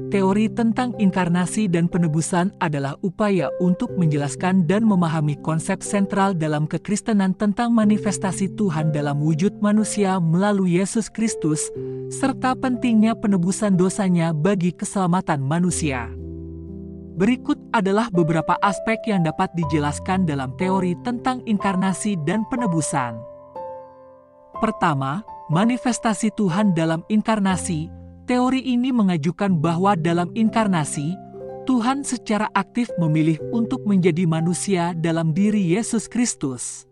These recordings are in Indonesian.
Teori tentang inkarnasi dan penebusan adalah upaya untuk menjelaskan dan memahami konsep sentral dalam kekristenan tentang manifestasi Tuhan dalam wujud manusia melalui Yesus Kristus, serta pentingnya penebusan dosanya bagi keselamatan manusia. Berikut adalah beberapa aspek yang dapat dijelaskan dalam teori tentang inkarnasi dan penebusan. Pertama, manifestasi Tuhan dalam inkarnasi. Teori ini mengajukan bahwa dalam inkarnasi, Tuhan secara aktif memilih untuk menjadi manusia dalam diri Yesus Kristus.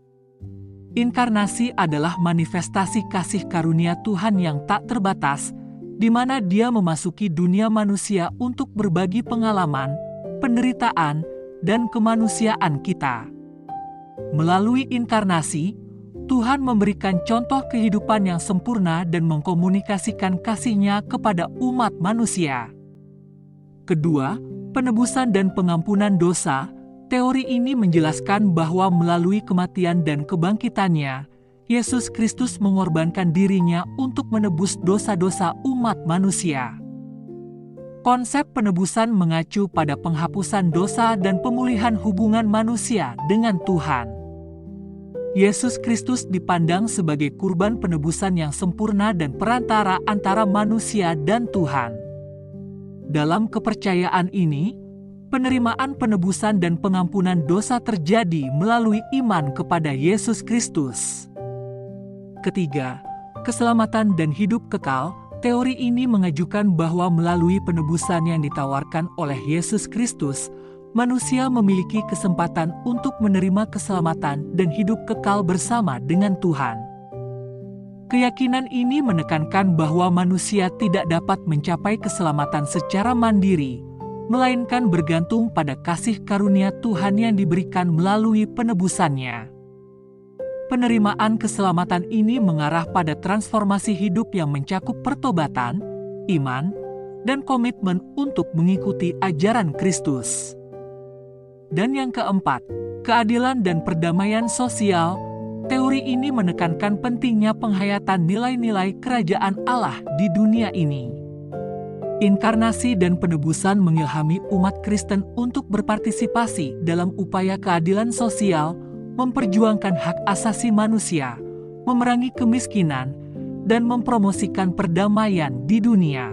Inkarnasi adalah manifestasi kasih karunia Tuhan yang tak terbatas, di mana Dia memasuki dunia manusia untuk berbagi pengalaman, penderitaan, dan kemanusiaan kita. Melalui inkarnasi, Tuhan memberikan contoh kehidupan yang sempurna dan mengkomunikasikan kasih-Nya kepada umat manusia. Kedua, penebusan dan pengampunan dosa. Teori ini menjelaskan bahwa melalui kematian dan kebangkitan-Nya, Yesus Kristus mengorbankan diri-Nya untuk menebus dosa-dosa umat manusia. Konsep penebusan mengacu pada penghapusan dosa dan pemulihan hubungan manusia dengan Tuhan. Yesus Kristus dipandang sebagai kurban penebusan yang sempurna dan perantara antara manusia dan Tuhan. Dalam kepercayaan ini, penerimaan penebusan dan pengampunan dosa terjadi melalui iman kepada Yesus Kristus. Ketiga, keselamatan dan hidup kekal. Teori ini mengajukan bahwa melalui penebusan yang ditawarkan oleh Yesus Kristus, manusia memiliki kesempatan untuk menerima keselamatan dan hidup kekal bersama dengan Tuhan. Keyakinan ini menekankan bahwa manusia tidak dapat mencapai keselamatan secara mandiri, melainkan bergantung pada kasih karunia Tuhan yang diberikan melalui penebusannya. Penerimaan keselamatan ini mengarah pada transformasi hidup yang mencakup pertobatan, iman, dan komitmen untuk mengikuti ajaran Kristus. Dan yang keempat, keadilan dan perdamaian sosial. Teori ini menekankan pentingnya penghayatan nilai-nilai kerajaan Allah di dunia ini. Inkarnasi dan penebusan mengilhami umat Kristen untuk berpartisipasi dalam upaya keadilan sosial, memperjuangkan hak asasi manusia, memerangi kemiskinan, dan mempromosikan perdamaian di dunia.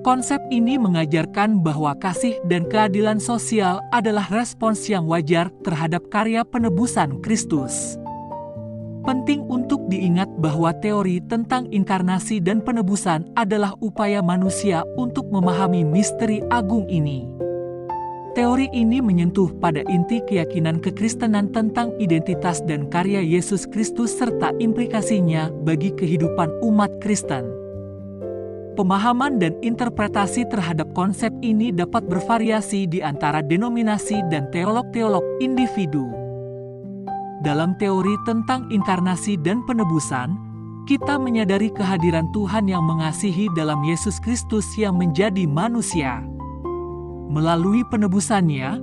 Konsep ini mengajarkan bahwa kasih dan keadilan sosial adalah respons yang wajar terhadap karya penebusan Kristus. Penting untuk diingat bahwa teori tentang inkarnasi dan penebusan adalah upaya manusia untuk memahami misteri agung ini. Teori ini menyentuh pada inti keyakinan kekristenan tentang identitas dan karya Yesus Kristus serta implikasinya bagi kehidupan umat Kristen. Pemahaman dan interpretasi terhadap konsep ini dapat bervariasi di antara denominasi dan teolog-teolog individu. Dalam teori tentang inkarnasi dan penebusan, kita menyadari kehadiran Tuhan yang mengasihi dalam Yesus Kristus yang menjadi manusia. Melalui penebusannya,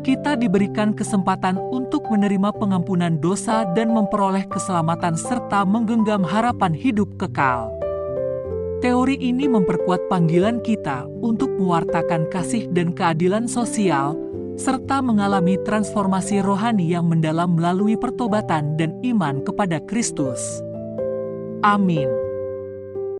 kita diberikan kesempatan untuk menerima pengampunan dosa dan memperoleh keselamatan serta menggenggam harapan hidup kekal. Teori ini memperkuat panggilan kita untuk mewartakan kasih dan keadilan sosial, serta mengalami transformasi rohani yang mendalam melalui pertobatan dan iman kepada Kristus. Amin.